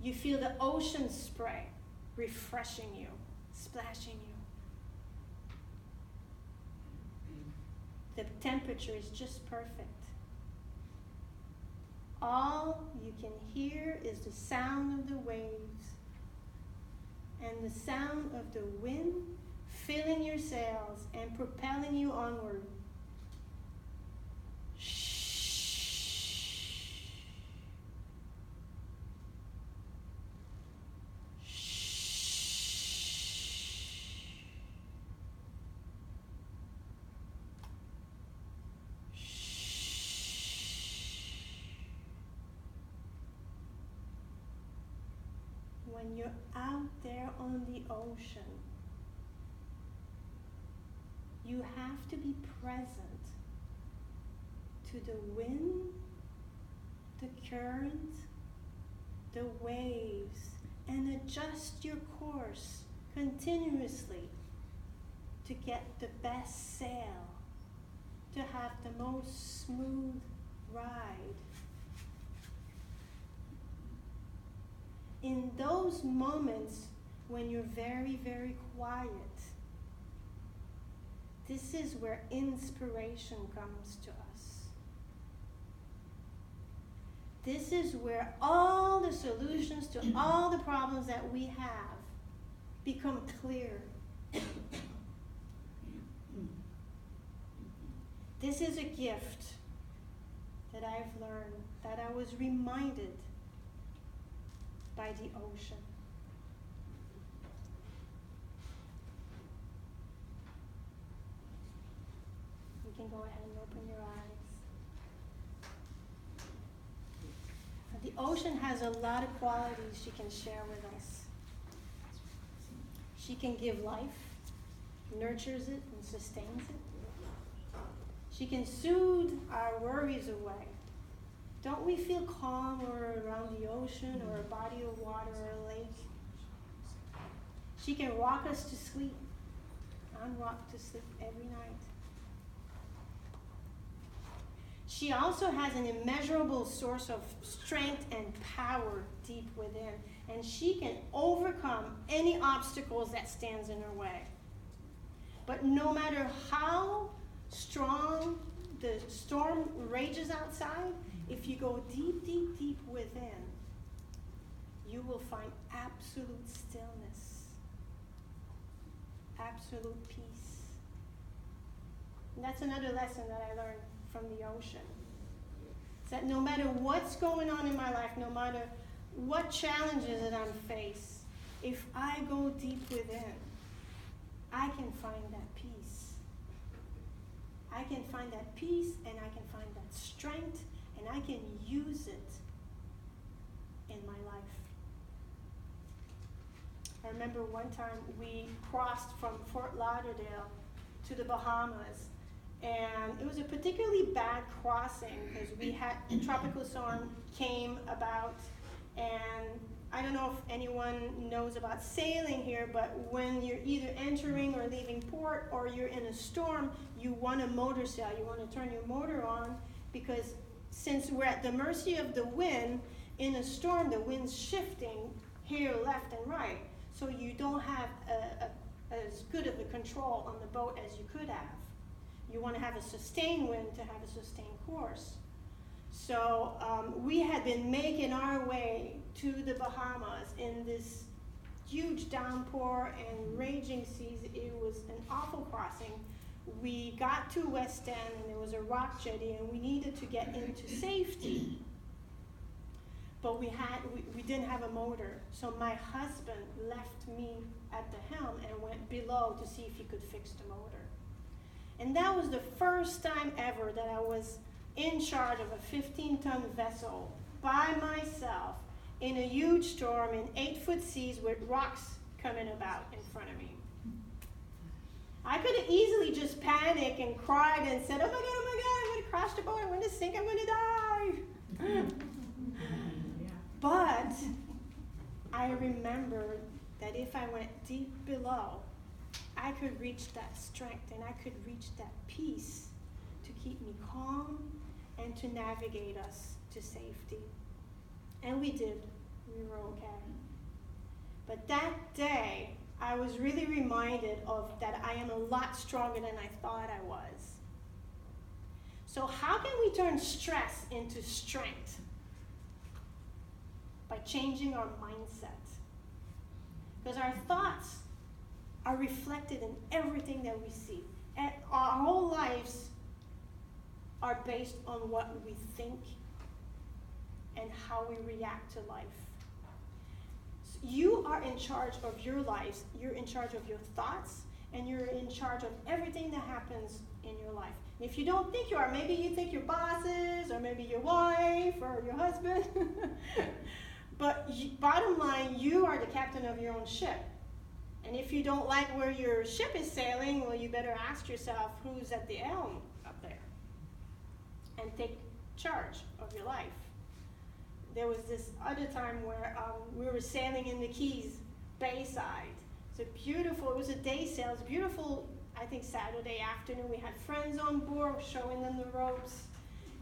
You feel the ocean spray refreshing you, splashing you. The temperature is just perfect. All you can hear is the sound of the waves and the sound of the wind filling your sails and propelling you onward. When you're out there on the ocean, you have to be present to the wind, the current, the waves, and adjust your course continuously to get the best sail, to have the most smooth ride. In those moments when you're very, very quiet, this is where inspiration comes to us. This is where all the solutions to all the problems that we have become clear. This is a gift that I've learned, that I was reminded by the ocean. You can go ahead and open your eyes. The ocean has a lot of qualities she can share with us. She can give life, nurtures it, and sustains it. She can soothe our worries away. Don't we feel calmer around the ocean or a body of water or a lake? She can rock us to sleep, unrock to sleep every night. She also has an immeasurable source of strength and power deep within, and she can overcome any obstacles that stands in her way. But no matter how strong the storm rages outside, if you go deep, deep, deep within, you will find absolute stillness, absolute peace. And that's another lesson that I learned from the ocean. It's that no matter what's going on in my life, no matter what challenges that I'm faced, if I go deep within, I can find that peace. I can find that peace, and I can find that strength, and I can use it in my life. I remember one time we crossed from Fort Lauderdale to the Bahamas, and it was a particularly bad crossing because we had a tropical storm came about, and I don't know if anyone knows about sailing here, but when you're either entering or leaving port or you're in a storm, you want a motor sail. You want to turn your motor on because since we're at the mercy of the wind, in a storm the wind's shifting here, left, and right. So you don't have as good of a control on the boat as you could have. You want to have a sustained wind to have a sustained course. So we had been making our way to the Bahamas in this huge downpour and raging seas. It was an awful crossing. We got to West End and there was a rock jetty and we needed to get into safety. But we didn't have a motor. So my husband left me at the helm and went below to see if he could fix the motor. And that was the first time ever that I was in charge of a 15-ton vessel by myself in a huge storm in 8-foot seas with rocks coming about in front of me. I could have easily just panicked and cried and said, oh my God, I'm going to crash the boat, I'm going to sink, I'm going to die. But I remembered that if I went deep below, I could reach that strength and I could reach that peace to keep me calm and to navigate us to safety. And we did. We were okay. But that day, I was really reminded of that I am a lot stronger than I thought I was. So how can we turn stress into strength? By changing our mindset. Because our thoughts are reflected in everything that we see. And our whole lives are based on what we think and how we react to life. So you are in charge of your lives. You're in charge of your thoughts, and you're in charge of everything that happens in your life. And if you don't think you are, maybe you think your bosses, or maybe your wife, or your husband. But bottom line, you are the captain of your own ship. And if you don't like where your ship is sailing, well, you better ask yourself who's at the helm up there. And take charge of your life. There was this other time where we were sailing in the Keys, Bayside. It's a beautiful, it was a day sail. It was beautiful, I think, Saturday afternoon. We had friends on board showing them the ropes.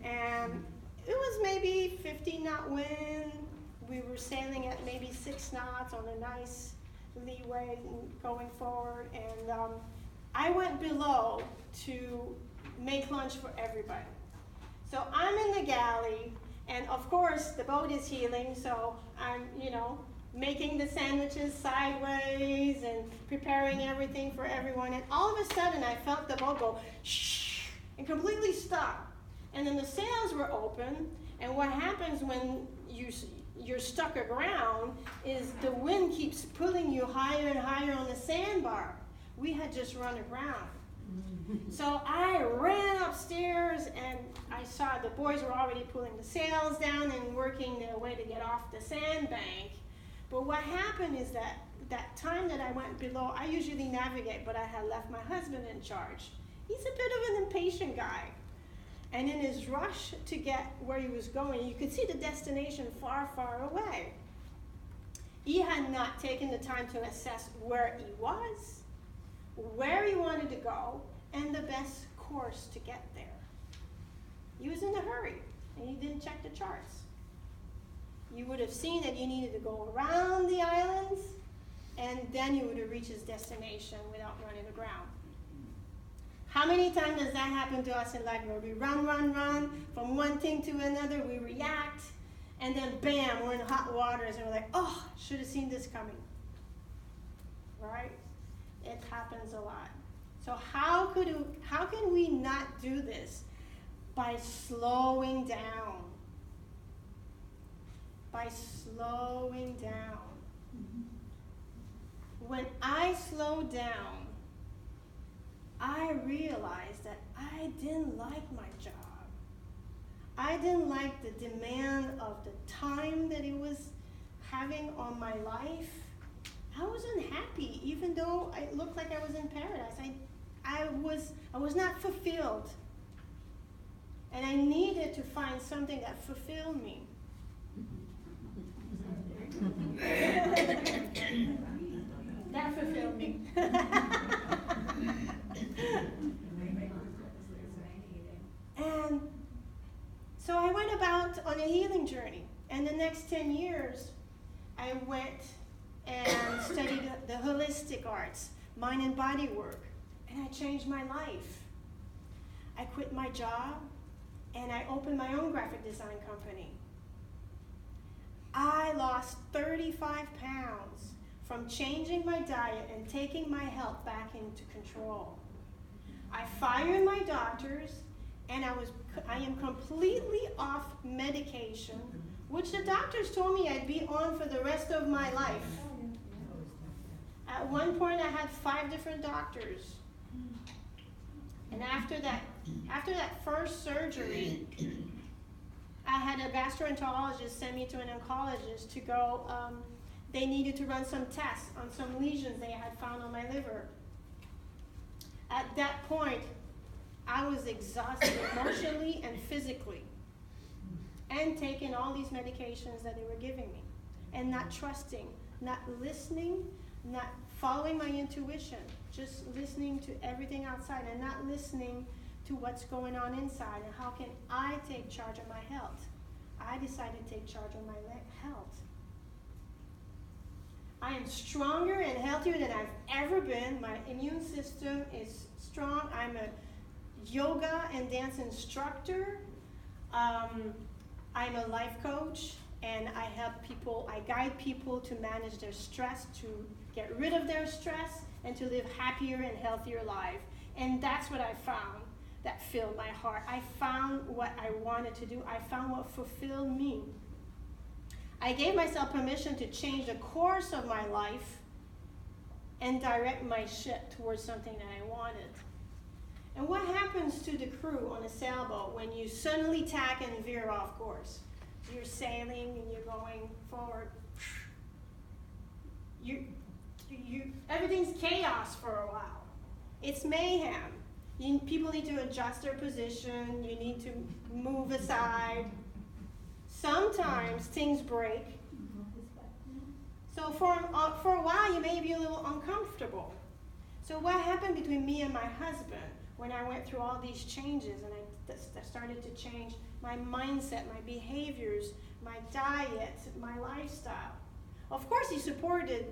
And it was maybe 50 knot wind. We were sailing at maybe 6 knots on a nice leeway going forward. And I went below to make lunch for everybody. So I'm in the galley, and of course the boat is heeling, so I'm, making the sandwiches sideways and preparing everything for everyone. And all of a sudden I felt the boat go shh and completely stop. And then the sails were open, and what happens when you're stuck aground is the wind keeps pulling you higher and higher on the sandbar. We had just run aground. So I ran upstairs, and I saw the boys were already pulling the sails down and working their way to get off the sandbank. But what happened is that time that I went below, I usually navigate, but I had left my husband in charge. He's a bit of an impatient guy. And in his rush to get where he was going, you could see the destination far, far away. He had not taken the time to assess where he was, where he wanted to go, and the best course to get there. He was in a hurry, and he didn't check the charts. You would have seen that you needed to go around the islands, and then you would have reached his destination without running aground. How many times does that happen to us in life where we run from one thing to another, we react, and then bam, we're in hot waters, and we're like, oh, should have seen this coming. Right? It happens a lot. So how can we not do this? By slowing down. By slowing down. When I slowed down, I realized that I didn't like my job. I didn't like the demand of the time that it was having on my life. I wasn't happy, even though it looked like I was in paradise. I was not fulfilled. And I needed to find something that fulfilled me. That fulfilled me. And so I went about on a healing journey. And the next 10 years, I went and studied the holistic arts, mind and body work, and I changed my life. I quit my job, and I opened my own graphic design company. I lost 35 pounds from changing my diet and taking my health back into control. I fired my doctors, and I am completely off medication, which the doctors told me I'd be on for the rest of my life. At one point, I had 5 different doctors. And after that first surgery, I had a gastroenterologist send me to an oncologist to go. They needed to run some tests on some lesions they had found on my liver. At that point, I was exhausted emotionally and physically, and taking all these medications that they were giving me, and not trusting, not listening, not following my intuition, just listening to everything outside and not listening to what's going on inside and how can I take charge of my health. I decided to take charge of my health. I am stronger and healthier than I've ever been. My immune system is strong. I'm a yoga and dance instructor. I'm a life coach, and I guide people to manage their stress, to get rid of their stress, and to live happier and healthier life. And that's what I found that filled my heart. I found what I wanted to do. I found what fulfilled me. I gave myself permission to change the course of my life and direct my ship towards something that I wanted. And what happens to the crew on a sailboat when you suddenly tack and veer off course? You're sailing and you're going forward. Everything's chaos for a while. It's mayhem. People need to adjust their position. You need to move aside. Sometimes things break. So for a while, you may be a little uncomfortable. So what happened between me and my husband when I went through all these changes and I started to change my mindset, my behaviors, my diet, my lifestyle? Of course, he supported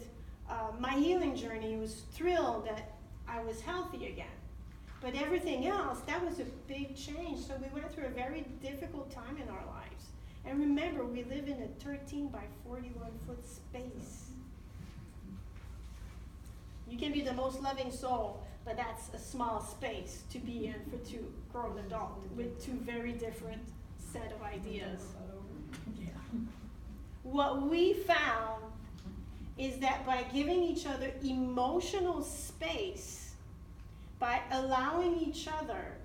my healing journey. He was thrilled that I was healthy again. But everything else, that was a big change. So we went through a very difficult time in our lives. And remember, we live in a 13 by 41 foot space. You can be the most loving soul, but that's a small space to be in for two grown adults with two very different set of ideas. What we found is that by giving each other emotional space, by allowing each other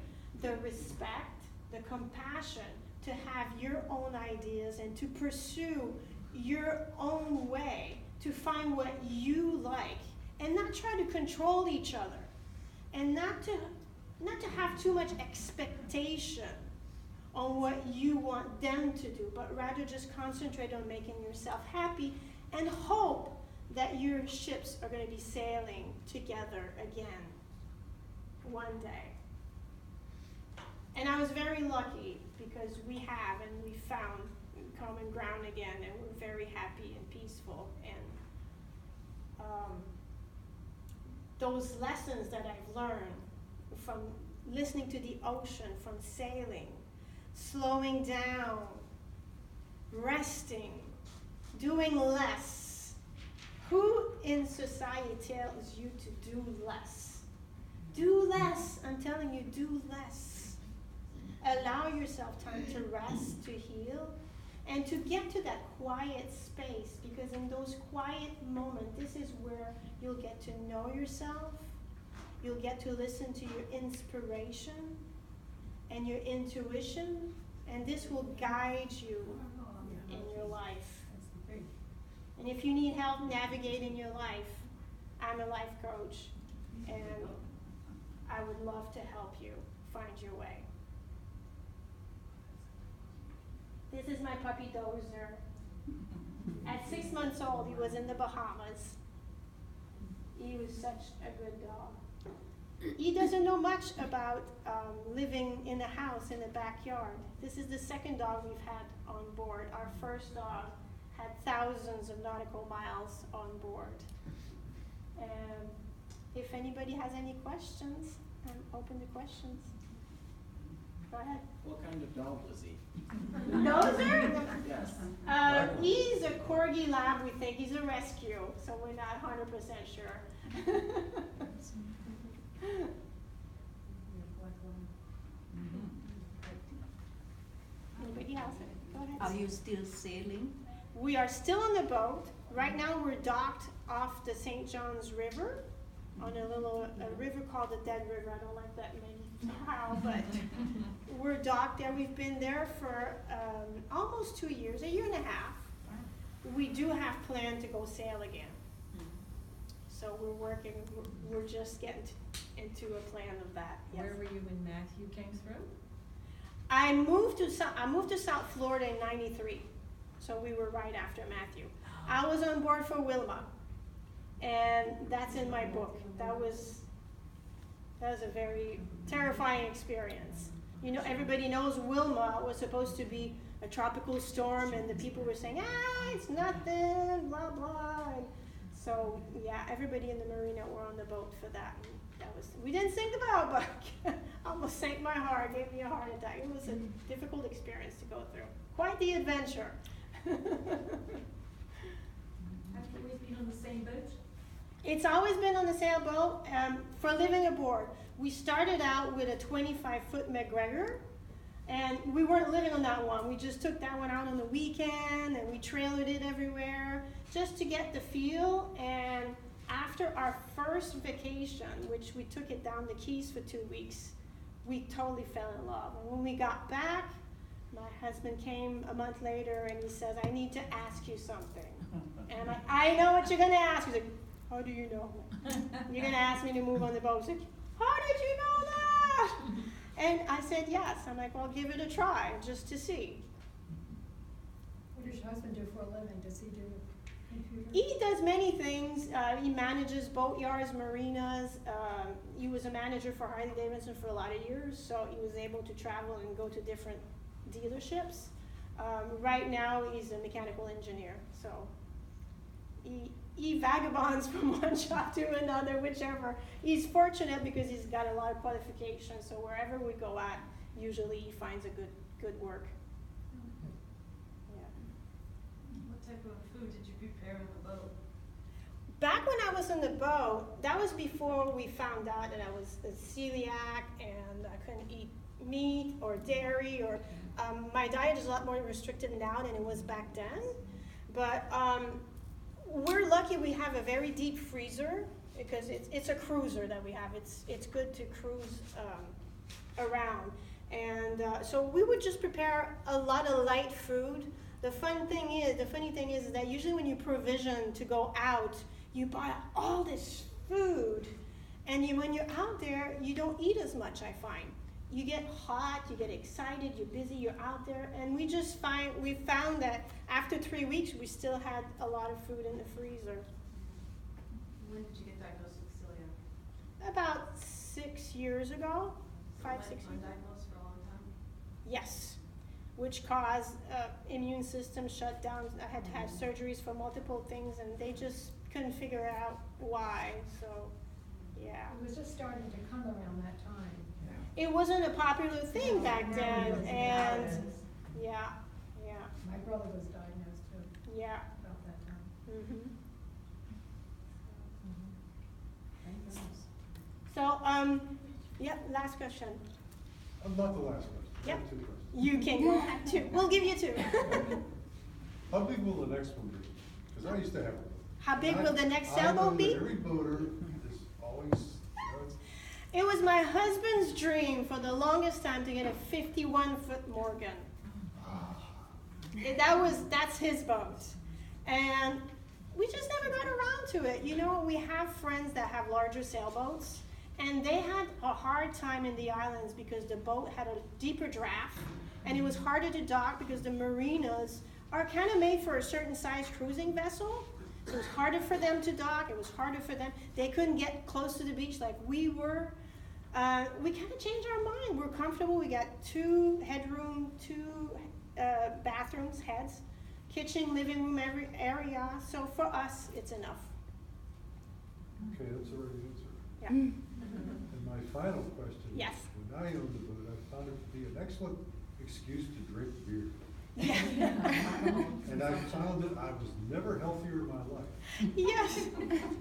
the respect, the compassion to have your own ideas and to pursue your own way, to find what you like, and not try to control each other, and not to have too much expectation on what you want them to do, but rather just concentrate on making yourself happy and hope that your ships are going to be sailing together again one day. And I was very lucky because we have and we found common ground again, and we're very happy and peaceful. And those lessons that I've learned from listening to the ocean, from sailing, slowing down, resting, doing less. Who in society tells you to do less? Do less. I'm telling you, do less. Allow yourself time to rest, to heal, and to get to that quiet space, because in those quiet moments, this is where you'll get to know yourself, you'll get to listen to your inspiration and your intuition, and this will guide you in your life. And if you need help navigating your life, I'm a life coach, and I would love to help you find your way. This is my puppy Dozer. At 6 months old, he was in the Bahamas. He was such a good dog. He doesn't know much about living in a house in the backyard. This is the second dog we've had on board. Our first dog had thousands of nautical miles on board. And if anybody has any questions, I'm open to questions. Go ahead. What kind of dog was he? Dozer? Yes. He's a Corgi Lab, we think. He's a rescue, so we're not 100% sure. Anybody else? Go ahead. Are you still sailing? We are still on the boat. Right now we're docked off the St. John's River on a river called the Dead River. I don't like that name, but we're docked there. We've been there for almost 2 years, a year and a half. We do have planned to go sail again. So we're just getting into a plan of that. Yes. Where were you when Matthew came through? I moved to South Florida in '93, so we were right after Matthew. I was on board for Wilma, and that's in my book. That was a very terrifying experience. You know, everybody knows Wilma was supposed to be a tropical storm, and the people were saying, it's nothing, blah blah. And So yeah, everybody in the marina were on the boat for that. And that was, we didn't sink the boat, but almost sank my heart, gave me a heart attack. It was a difficult experience to go through. Quite the adventure. Have you always been on the same boat? It's always been on the sailboat for living aboard. We started out with a 25-foot McGregor, and we weren't living on that one. We just took that one out on the weekend, and we trailered it everywhere just to get the feel. And after our first vacation, which we took it down the Keys for 2 weeks, we totally fell in love. And when we got back, my husband came a month later, and he says, "I need to ask you something." And I know what you're going to ask. He's like, "How do you know? You're going to ask me to move on the boat." He's like, "How did you know that?" And I said, "Yes." I'm like, "Well, give it a try just to see." What does your husband do for a living? Does he do computer? He does many things. He manages boatyards, marinas. He was a manager for Harley Davidson for a lot of years, so he was able to travel and go to different dealerships. Right now, he's a mechanical engineer, so he vagabonds from one shop to another, whichever. He's fortunate because he's got a lot of qualifications, so wherever we go at, usually he finds a good work. Yeah. What type of food did you prepare on the boat? Back when I was on the boat, that was before we found out that I was a celiac and I couldn't eat meat or dairy, or my diet is a lot more restricted now than it was back then. But we're lucky we have a very deep freezer because it's a cruiser that we have. It's good to cruise around. And so we would just prepare a lot of light food. The funny thing is that usually when you provision to go out, you buy all this food, and when you're out there, you don't eat as much, I find. You get hot, you get excited, you're busy, you're out there, and we found that after 3 weeks, we still had a lot of food in the freezer. When did you get diagnosed with celiac? About 6 years ago, 5, 6 years ago. Undiagnosed for a long time? Yes, which caused immune system shut down. I had to have surgeries for multiple things, and they just couldn't figure out why, so yeah. It was just starting to come around that time. It wasn't a popular thing back then, and yeah. My brother was diagnosed too Yeah. about that time. Mhm. Thank goodness. So, yeah, last question. Not the last question. I Yep. have 2 questions. You can go have two. We'll give you two. How big will the next one be? Because I used to have one. How big will the next I know sailboat be? that every boater is always, it's It was my husband's dream for the longest time to get a 51-foot Morgan. That's his boat. And we just never got around to it. You know, we have friends that have larger sailboats, and they had a hard time in the islands because the boat had a deeper draft, and it was harder to dock because the marinas are kind of made for a certain size cruising vessel. So it was harder for them to dock. It was harder for them. They couldn't get close to the beach like we were. We kind of changed our mind. We're comfortable. We got 2 headroom, 2 bathrooms, heads, kitchen, living room, every area. So for us, it's enough. okay, that's the right answer. Yeah. And my final question. Yes. When I owned the boat, I found it to be an excellent excuse to drink beer. Yeah. And I found that I was never healthier in my life. Yes.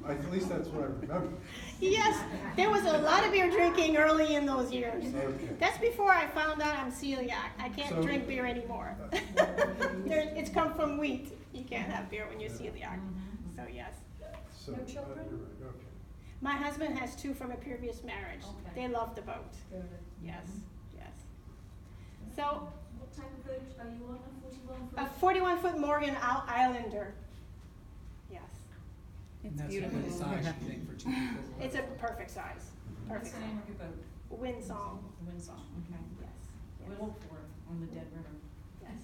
At least that's what I remember. Yes. There was a lot of beer drinking early in those years. Okay. That's before I found out I'm celiac. I can't So- drink beer anymore. It's come from wheat. You can't have beer when you're celiac. So yes. So, No children? you're right, okay. My husband has 2 from a previous marriage. Okay. They love the boat. Good. Yes. Yes. So What type of boat are you on, a 41 foot? a 41-foot Morgan Islander. Yes. And that's the right size, you think, for 2 people? It's a perfect size. What's Perfect the name of your boat? size. Windsong. Windsong, okay. Yes. Yes. We'll look for it on the Dead River. Yes.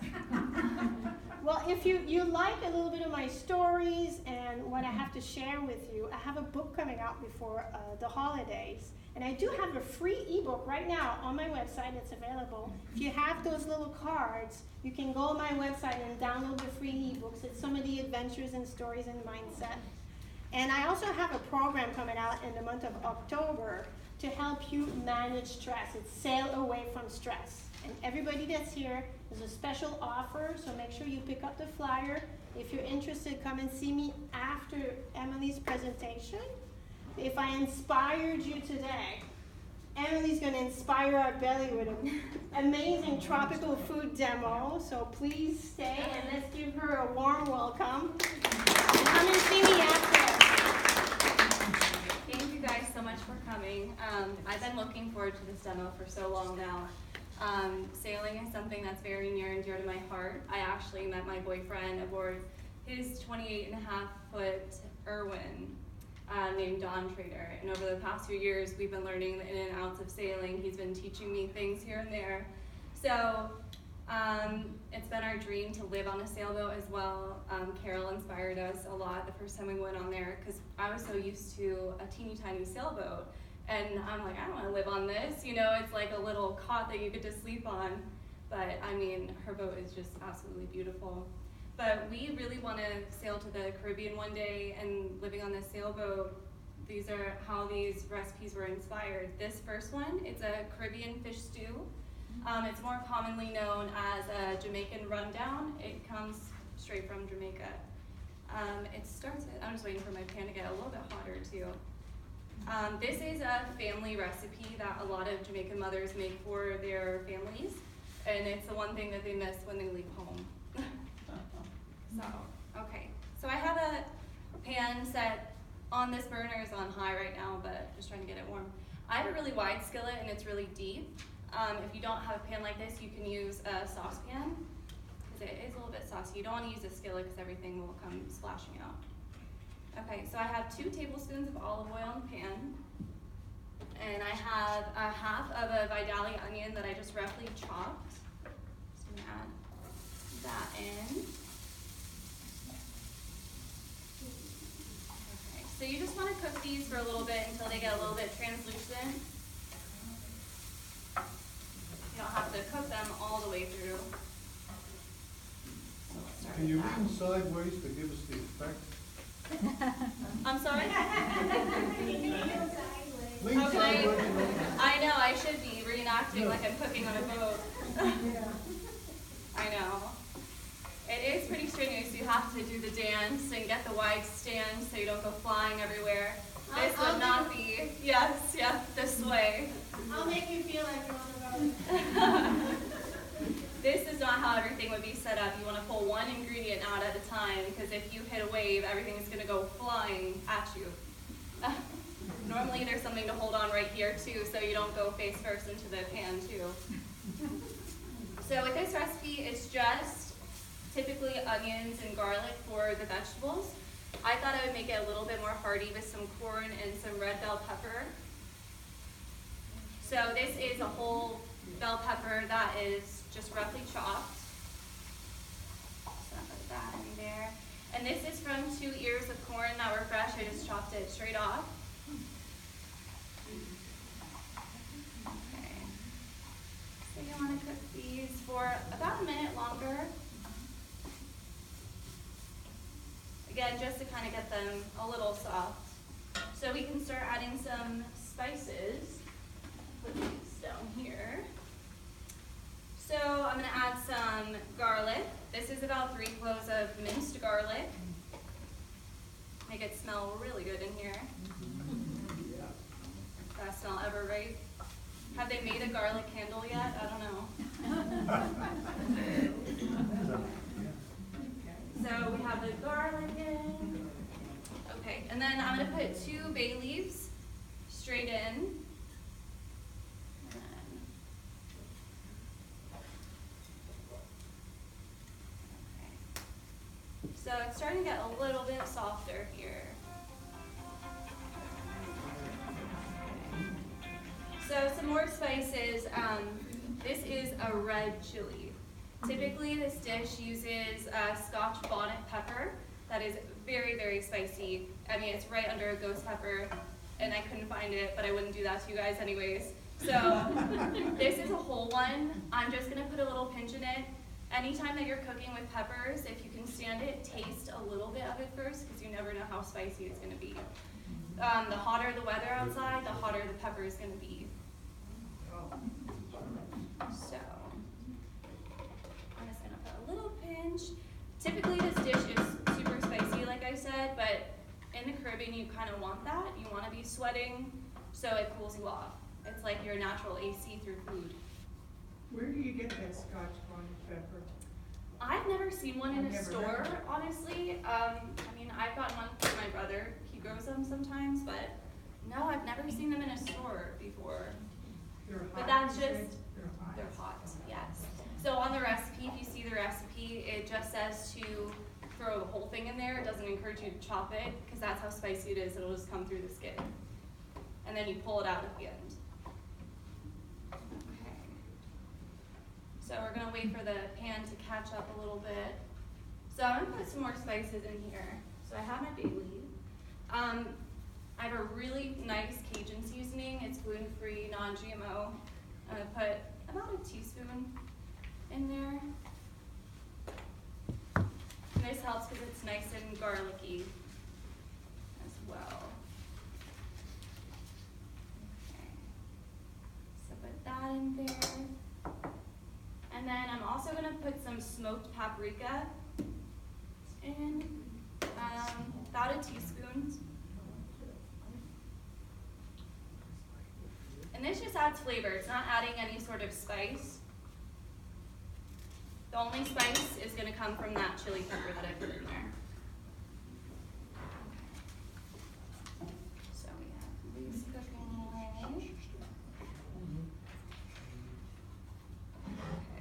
Well, if you like a little bit of my stories and what I have to share with you, I have a book coming out before the holidays. And I do have a free ebook right now on my website. It's available. If you have those little cards, you can go on my website and download the free ebooks. It's some of the adventures and stories and mindset. And I also have a program coming out in the month of October to help you manage stress. It's Sail Away from Stress. And everybody that's here, there's a special offer, so make sure you pick up the flyer. If you're interested, come and see me after Emily's presentation. If I inspired you today, Emily's going to inspire our belly with an amazing tropical food demo, so please stay and let's give her a warm welcome. And come and see me after. Thank you guys so much for coming. I've been looking forward to this demo for so long now. Sailing is something that's very near and dear to my heart. I actually met my boyfriend aboard his 28.5-foot Irwin named Don Trader. And over the past few years, we've been learning the in and outs of sailing. He's been teaching me things here and there. So it's been our dream to live on a sailboat as well. Carole inspired us a lot the first time we went on there because I was so used to a teeny tiny sailboat. And I'm like, I don't want to live on this. You know, it's like a little cot that you get to sleep on. But I mean, her boat is just absolutely beautiful. But we really want to sail to the Caribbean one day, and living on this sailboat, these are how these recipes were inspired. This first one, it's a Caribbean fish stew. It's more commonly known as a Jamaican rundown. It comes straight from Jamaica. It starts with, I'm just waiting for my pan to get a little bit hotter too. This is a family recipe that a lot of Jamaican mothers make for their families, and it's the one thing that they miss when they leave home. So, okay. So I have a pan set on this burner is on high right now, but just trying to get it warm. I have a really wide skillet and it's really deep. If you don't have a pan like this, you can use a saucepan because it is a little bit saucy. You don't want to use a skillet because everything will come splashing out. Okay, so I have 2 tablespoons of olive oil in the pan. And I have a half of a Vidali onion that I just roughly chopped. Just gonna add that in. Okay, so you just want to cook these for a little bit until they get a little bit translucent. You don't have to cook them all the way through. So let's start Can you with that. lean sideways to give us the effect? I'm sorry? Lean Okay. sideways. I know, I should be reenacting like I'm cooking on a boat. I know. It is pretty strenuous. You have to do the dance and get the wide stand so you don't go flying everywhere. This would not be, yes, this way. I'll make you feel like you're on the road. This is not how everything would be set up. You want to pull one ingredient out at a time because if you hit a wave, everything is going to go flying at you. Normally there's something to hold on right here too so you don't go face first into the pan too. So with this recipe, it's just typically onions and garlic for the vegetables. I thought I would make it a little bit more hearty with some corn and some red bell pepper. So this is a whole bell pepper that is just roughly chopped. So I'll put that in there. And this is from 2 ears of corn that were fresh. I just chopped it straight off. Okay. So you want to cook these for about a minute longer. Again, just to kind of get them a little soft. So we can start adding some spices. Put these down here. So I'm going to add some garlic. This is about 3 cloves of minced garlic. Make it smell really good in here. Best smell ever, right? Have they made a garlic candle yet? I don't know. So we have the garlic in. Okay, and then I'm going to put 2 bay leaves straight in. So it's starting to get a little bit softer here. So some more spices. This is a red chili. Typically this dish uses Scotch bonnet pepper that is very, very spicy. I mean, it's right under a ghost pepper, and I couldn't find it, but I wouldn't do that to you guys anyways. So this is a whole one. I'm just gonna put a little pinch in it, Anytime that you're cooking with peppers, if you can stand it, taste a little bit of it first, because you never know how spicy it's gonna be. The hotter the weather outside, the hotter the pepper is gonna be. So, I'm just gonna put a little pinch. Typically this dish is super spicy, like I said, but in the Caribbean you kind of want that. You want to be sweating so it cools you off. It's like your natural AC through food. Where do you get that Scotch bonnet pepper? I've never seen one in I've a never store, heard of it. honestly. I mean, I've gotten one from my brother. He grows them sometimes, but no, I've never seen them in a store before. They're hot. But that's you say? just- They're They're hot, yes. So on the recipe, if you see the recipe, it just says to throw the whole thing in there. It doesn't encourage you to chop it, because that's how spicy it is. It'll just come through the skin. And then you pull it out at the end. Okay. So we're gonna wait for the pan to catch up a little bit. So I'm gonna put some more spices in here. So I have my bay leaf. I have a really nice Cajun seasoning. It's gluten-free, non-GMO. I'm gonna put about a teaspoon in there. And this helps because it's nice and garlicky as well. Okay. So put that in there. And then I'm also gonna put some smoked paprika in, about a teaspoon. And this just adds flavor. It's not adding any sort of spice. The only spice is going to come from that chili pepper that I put in there. So we have these cooking away.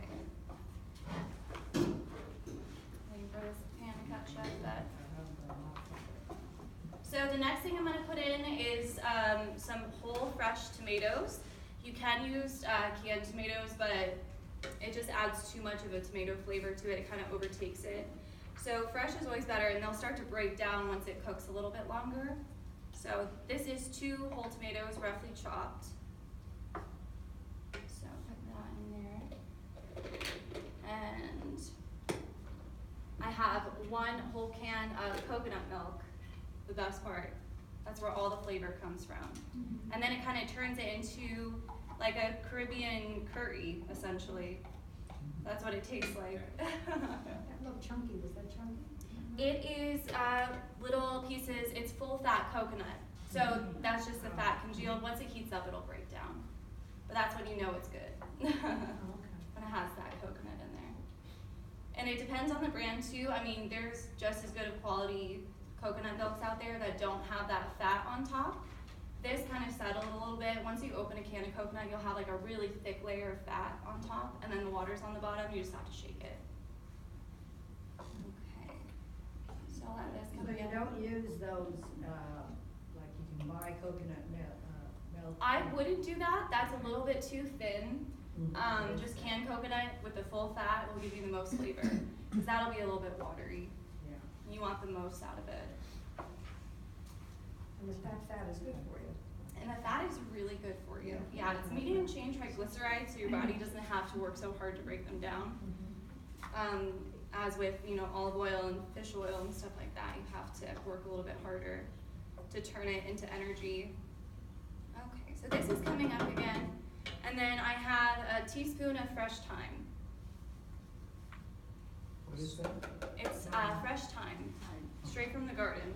Okay. Waiting for this pan to catch up. So the next thing I'm going to put in is some whole fresh tomatoes. You can use canned tomatoes, but it just adds too much of a tomato flavor to it. It kind of overtakes it. So fresh is always better, and they'll start to break down once it cooks a little bit longer. So this is 2 whole tomatoes, roughly chopped. So put that in there. And I have 1 whole can of coconut milk. The best part. That's where all the flavor comes from. And then it kind of turns it into like a Caribbean curry, essentially. That's what it tastes like. That looked chunky, was that chunky? It is little pieces, it's full fat coconut. So that's just the fat congealed. Once it heats up, it'll break down. But that's when you know it's good. Oh, okay. When it has that coconut in there. And it depends on the brand too. I mean, there's just as good of quality coconut milks out there that don't have that fat on top. This kind of settled a little bit. Once you open a can of coconut, you'll have like a really thick layer of fat on top, and then the water's on the bottom. You just have to shake it. Okay. So I'll let this come So you in. don't use those, like you can buy coconut milk? I wouldn't do that. That's a little bit too thin. Just canned coconut with the full fat will give you the most flavor, because that'll be a little bit watery. Yeah. You want the most out of it. And the fat is good for you. And the fat is really good for you. Yeah, it's medium chain triglycerides, so your body doesn't have to work so hard to break them down. As with, olive oil and fish oil and stuff like that, you have to work a little bit harder to turn it into energy. Okay, so this is coming up again. And then I have a teaspoon of fresh thyme. What is that? It's fresh thyme, straight from the garden.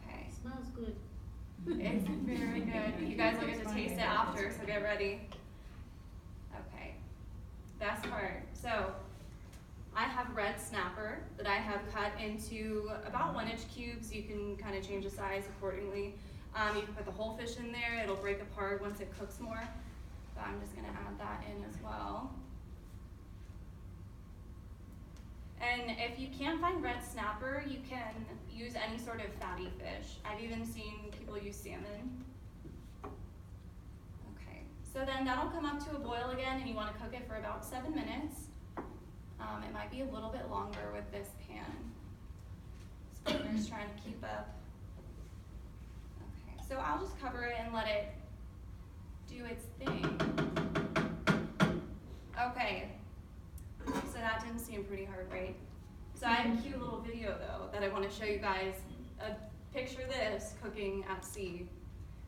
Okay. Smells good. It's very good. You guys will get to taste it after, so get ready. Okay. Best part. So, I have red snapper that I have cut into about 1-inch cubes. You can kind of change the size accordingly. You can put the whole fish in there. It'll break apart once it cooks more. So I'm just going to add that in as well. And if you can't find red snapper, you can use any sort of fatty fish. I've even seen people use salmon. Okay, so then that'll come up to a boil again, and you want to cook it for about 7 minutes. It might be a little bit longer with this pan. Spinner's trying to keep up. Okay, so I'll just cover it and let it do its thing. Okay, so that didn't seem pretty hard, right? So I have a cute little video though that I want to show you guys. Picture this, cooking at sea.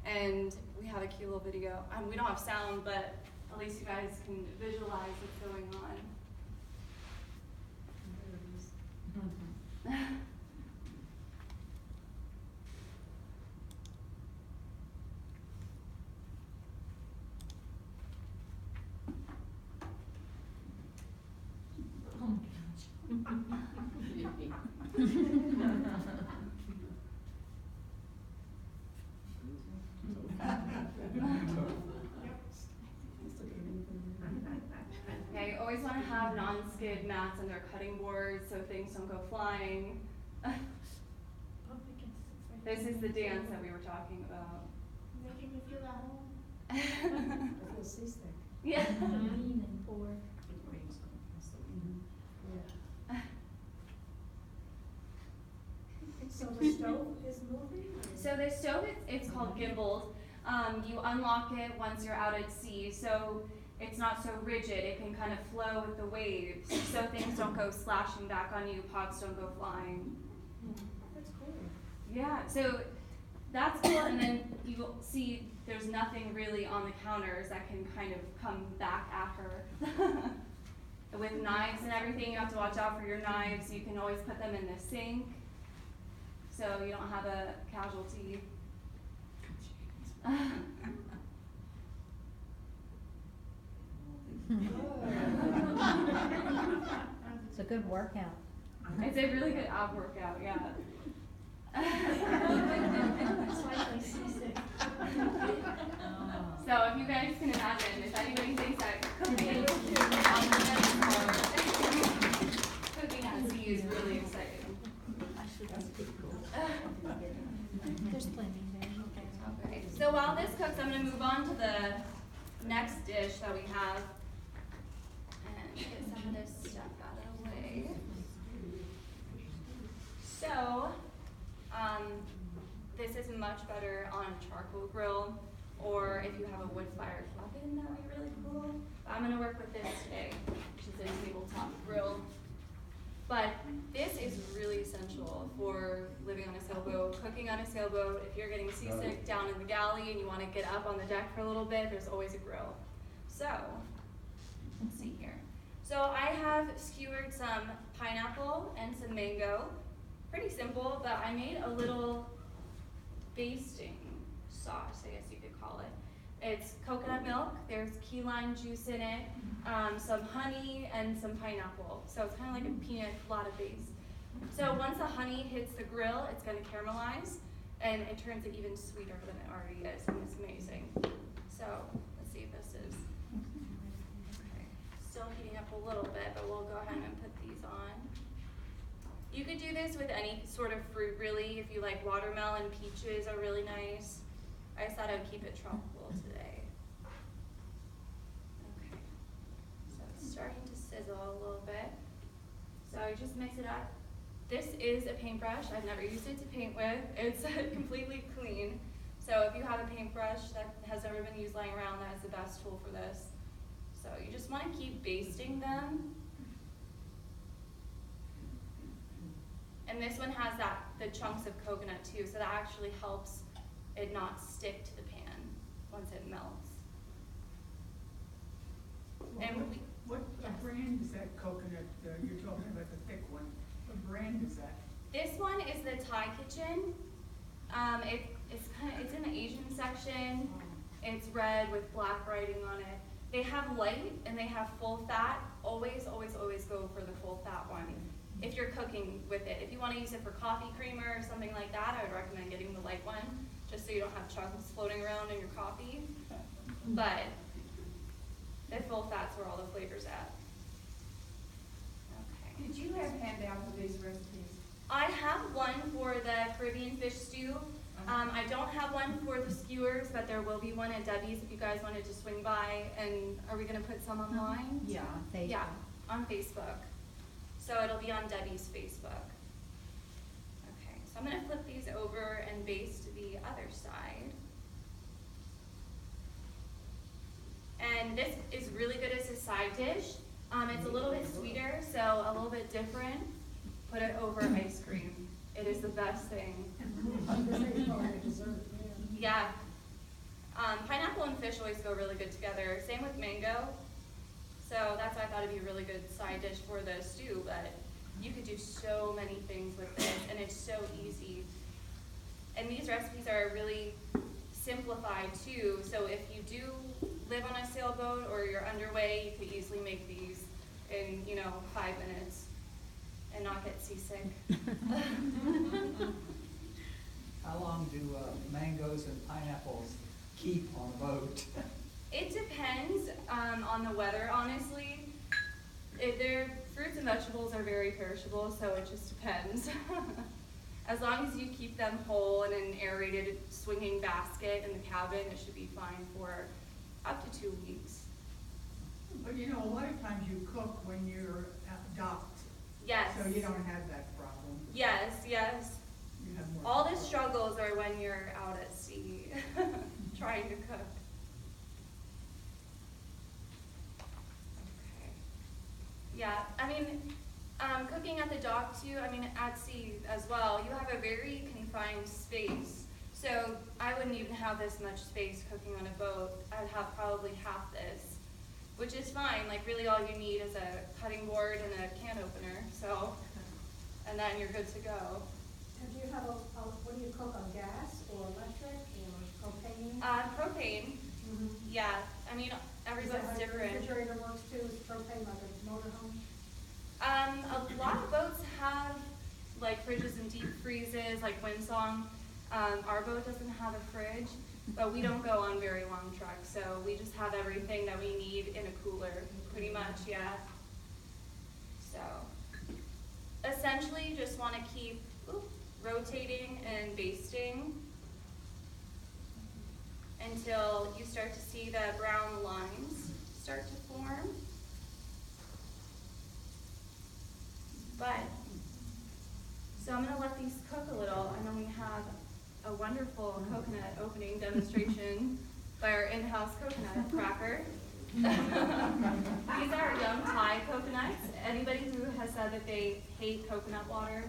And we have a cute little video. We don't have sound, but at least you guys can visualize what's going on. Okay, you always want to have non-skid mats under cutting boards so things don't go flying. This is the dance that we were talking about. Making me feel at home. I feel seasick. Yeah. Lean and poor. Yeah. So the stove is moving? So the stove, it's called gimbaled. You unlock it once you're out at sea, so it's not so rigid. It can kind of flow with the waves, so things don't go splashing back on you, pots don't go flying. That's cool. Yeah, so that's cool, and then you'll see there's nothing really on the counters that can kind of come back at her. With knives and everything, you have to watch out for your knives. You can always put them in the sink, so you don't have a casualty. It's a good workout. It's a really good ab workout, yeah. That's why I'm seasick. So if you guys can imagine, if anybody thinks that cooking cooking at sea is really exciting. There's plenty there. Okay, so while this cooks, I'm going to move on to the next dish that we have and get some of this stuff out of the way. So, this is much better on a charcoal grill, or if you have a wood fired oven, that would be really cool. I'm going to work with this today, which is a tabletop grill. But this is really essential for living on a sailboat, cooking on a sailboat. If you're getting seasick down in the galley and you want to get up on the deck for a little bit, there's always a grill. So, let's see here. So I have skewered some pineapple and some mango. Pretty simple, but I made a little basting sauce, I guess you could call it. It's coconut milk, there's key lime juice in it, some honey, and some pineapple. So it's kind of like a pina colada base. So once the honey hits the grill, it's going to caramelize, and it turns it even sweeter than it already is, and it's amazing. So let's see if this is okay. Still heating up a little bit, but we'll go ahead and put these on. You could do this with any sort of fruit, really. If you like watermelon, peaches are really nice. I just thought I'd keep it tropical today. Okay, so it's starting to sizzle a little bit. So I just mix it up. This is a paintbrush. I've never used it to paint with. It's completely clean. So if you have a paintbrush that has ever been used lying around, that is the best tool for this. So you just want to keep basting them. And this one has the chunks of coconut too, so that actually helps it not stick to the pan once it melts. And What brand is that coconut, you're talking about the thick one? What brand is that? this one is the Thai Kitchen. It's in the Asian section. It's red with black writing on it. They have light and they have full fat. Always, always, always go for the full fat one if you're cooking with it. If you want to use it for coffee creamer or something like that, I would recommend getting the light one, just so you don't have chunks floating around in your coffee. But the full fat's where all the flavor's at. Okay. Did you have handouts of these recipes? I have one for the Caribbean fish stew. I don't have one for the skewers, but there will be one at Debbie's if you guys wanted to swing by. And are we going to put some online? Yeah, Facebook. Yeah, on Facebook. So it'll be on Debbie's Facebook. Okay, so I'm going to flip these over and baste the other side. And this is really good as a side dish. It's a little bit sweeter, so a little bit different. Put it over ice cream. It is the best thing. Yeah. Pineapple and fish always go really good together. Same with mango. So that's why I thought it'd be a really good side dish for the stew, but you could do so many things with this, and it's so easy. And these recipes are really simplified too, so if you do live on a sailboat or you're underway, you could easily make these in, 5 minutes and not get seasick. How long do mangoes and pineapples keep on a boat? It depends on the weather, honestly. Their fruits and vegetables are very perishable, so it just depends. As long as you keep them whole in an aerated swinging basket in the cabin, it should be fine for up to 2 weeks. But a lot of times you cook when you're docked, Yes. so you don't have that problem. Yes. You have more All the control. struggles are when you're out at sea trying to cook. Okay. Yeah, cooking at the dock too, at sea as well, you have a very confined space. So I wouldn't even have this much space cooking on a boat. I'd have probably half this, which is fine. Like really all you need is a cutting board and a can opener, and then you're good to go. And do you have what do you cook on, gas or electric or propane? Propane, yeah, everybody's different. Refrigerator works too, is propane like a motorhome? A lot of boats have like fridges and deep freezes, like Windsong. Our boat doesn't have a fridge, but we don't go on very long treks, so we just have everything that we need in a cooler, pretty much, yeah. So, essentially, you just want to keep rotating and basting until you start to see the brown lines start to form. So I'm going to let these cook a little, and then we have a wonderful coconut opening demonstration by our in-house coconut cracker. These are young Thai coconuts. Anybody who has said that they hate coconut water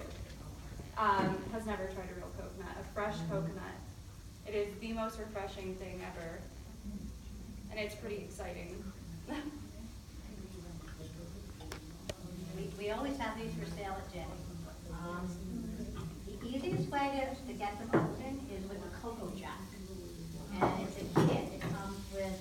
has never tried a real coconut, a fresh coconut. It is the most refreshing thing ever, and it's pretty exciting. We always have these for sale at Jenny. The easiest way to get them open is with a cocoa jack. And it's a kit. It comes with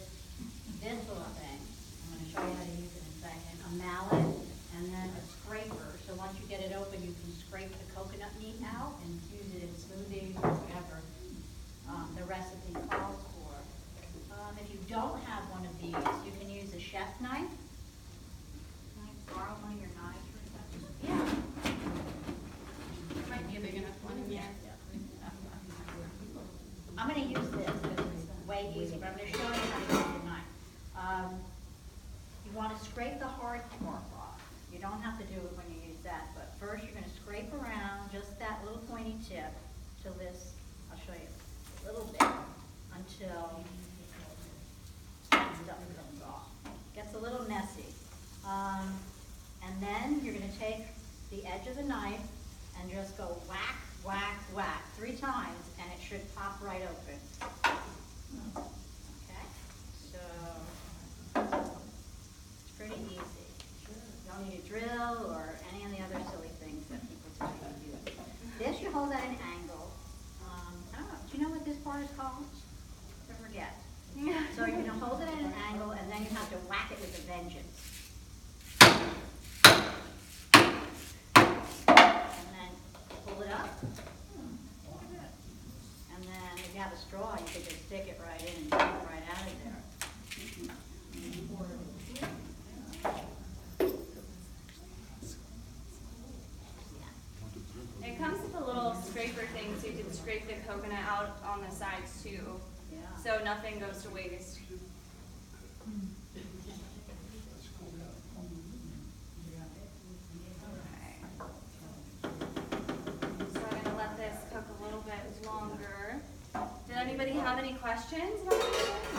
this little thing. I'm going to show you how to use it in a second. A mallet and then a scraper. So once you get it open, you can scrape the coconut meat out and use it in smoothies or whatever the recipe calls for. If you don't have one of these, you can use a chef knife. Can I borrow one of your knives for a second? Yeah. Might be a big enough one. Yeah. I'm going to use this because it's way easier, but I'm going to show you how to use the knife. You want to scrape the hard part off. You don't have to do it when you use that, but first you're going to scrape around just that little pointy tip till this, I'll show you a little bit, until that stuff comes off. Gets a little messy. And then you're going to take the edge of the knife and just go whack, whack, whack 3 times, and it should pop right open. Okay? So, it's pretty easy. You don't need a drill or any of the other silly things that people tell you to do. This you hold at an angle. I don't know, do you know what this part is called? I forget. So you're going to hold it at an angle, and then you have to whack it with a vengeance. And then pull it up. And then if you have a straw, you could just stick it right in and take it right out of there. It comes with a little scraper thing so you can scrape the coconut out on the sides too. Yeah. So nothing goes to waste. So I'm going to let this cook a little bit longer. Did anybody have any questions about anything?